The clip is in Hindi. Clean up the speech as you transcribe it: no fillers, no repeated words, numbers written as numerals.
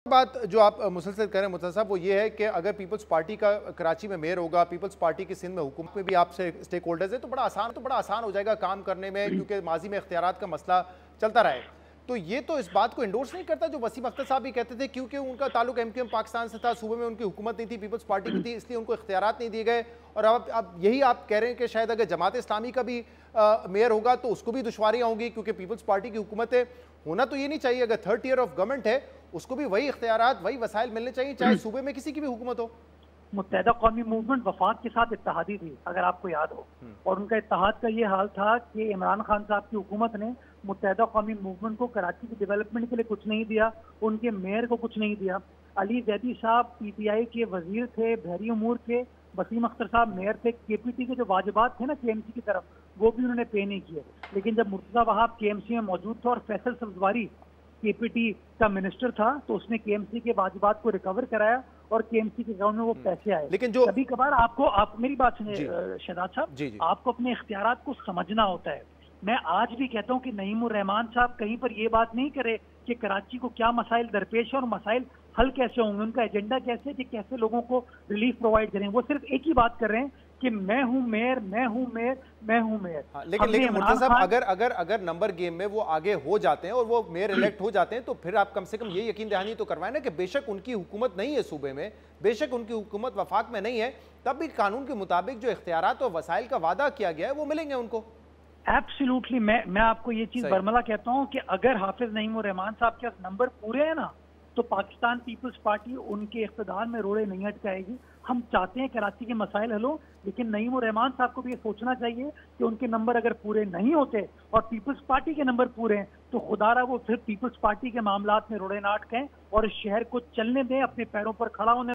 बात जो आप मुसलसल करें मुर्तज़ा साहब, वो ये है कि अगर पीपल्स पार्टी का कराची में मेयर होगा, पीपल्स पार्टी की सिंध में हुकूमत में भी आपसे स्टेक होल्डर्स है, तो बड़ा आसान हो जाएगा काम करने में, क्योंकि माजी में इख्तियारात का मसला चलता रहा है। तो ये तो इस बात को इंडोर्स नहीं करता जो वसीम अख्तर साहब भी कहते थे, क्योंकि उनका ताल्लुक एमक्यूएम पाकिस्तान से था, सूबे में उनकी हुकूमत नहीं थी, पीपल्स पार्टी की थी, इसलिए उनको इख्तियारात नहीं दिए गए। और अब यही आप कह रहे हैं कि शायद अगर जमात इस्लामी का भी मेयर होगा तो उसको भी दुश्वारियां होंगी, क्योंकि पीपल्स पार्टी की हुकूमत है। होना तो ये नहीं चाहिए, अगर थर्ड टियर ऑफ गवर्नमेंट है उसको भी वही इख्तियारात, वही वसाइल मिलने चाहिए, चाहे सूबे में किसी की भी हुकूमत हो। मुत्तहदा कौमी मूवमेंट वफाक के साथ इत्तेहादी थी, अगर आपको याद हो, और उनका इत्तेहाद का ये हाल था कि इमरान खान साहब की हुकूमत ने मुत्तहदा कौमी मूवमेंट को कराची की डेवलपमेंट के लिए कुछ नहीं दिया, उनके मेयर को कुछ नहीं दिया। अली जैदी साहब पीटीआई के वजीर थे, बहरी उमूर के, वसीम अख्तर साहब मेयर थे, केपीटी के जो वाजिबात थे ना केएमसी की तरफ, वो भी उन्होंने पे नहीं किए। लेकिन जब मुर्तजा वहाब केएमसी में मौजूद था और फैसल सब्जवारी केपीटी का मिनिस्टर था, तो उसने केएमसी के वाजिबात को रिकवर कराया और केएमसी के अकाउंट में वो पैसे आए। लेकिन जो कभी कभार आप मेरी बात सुनिए शहजाद साहब, आपको अपने इख्तियारात को समझना होता है। मैं आज भी कहता हूं कि नईमुर रहमान साहब कहीं पर ये बात नहीं करे कि कराची को क्या मसाइल दरपेश है और मसाइल हल कैसे होंगे, उनका एजेंडा कैसे, कि कैसे लोगों को रिलीफ प्रोवाइड करें। वो सिर्फ एक ही बात कर रहे हैं कि मैं हूं मेयर, मैं हूं मेयर, मैं हूं मेयर। लेकिन मुर्तज़ा साहब, अगर नंबर गेम में वो आगे हो जाते हैं और वो मेयर इलेक्ट हो जाते हैं, तो फिर आप कम से कम ये यकीन दहानी तो करवाएं ना कि बेशक उनकी हुकूमत नहीं है सूबे में, बेशक उनकी हुकूमत वफाक में नहीं है, तब भी कानून के मुताबिक जो इख्तियारात और वसाइल का वादा किया गया है वो मिलेंगे उनको। एब्सोल्युटली, मैं आपको ये चीज बरमला कहता हूँ कि अगर हाफिज नईमुर रहमान साहब के नंबर पूरे हैं ना, तो पाकिस्तान पीपल्स पार्टी उनके इख्तिदार में रोड़े नहीं अटकाएगी। हम चाहते हैं कराची के मसाइल हल हो, लेकिन नईमुर रहमान साहब को भी ये सोचना चाहिए कि उनके नंबर अगर पूरे नहीं होते और पीपल्स पार्टी के नंबर पूरे हैं, तो खुदारा वो फिर पीपल्स पार्टी के मामलात में रोड़े ना अटकें और इस शहर को चलने दें, अपने पैरों पर खड़ा होने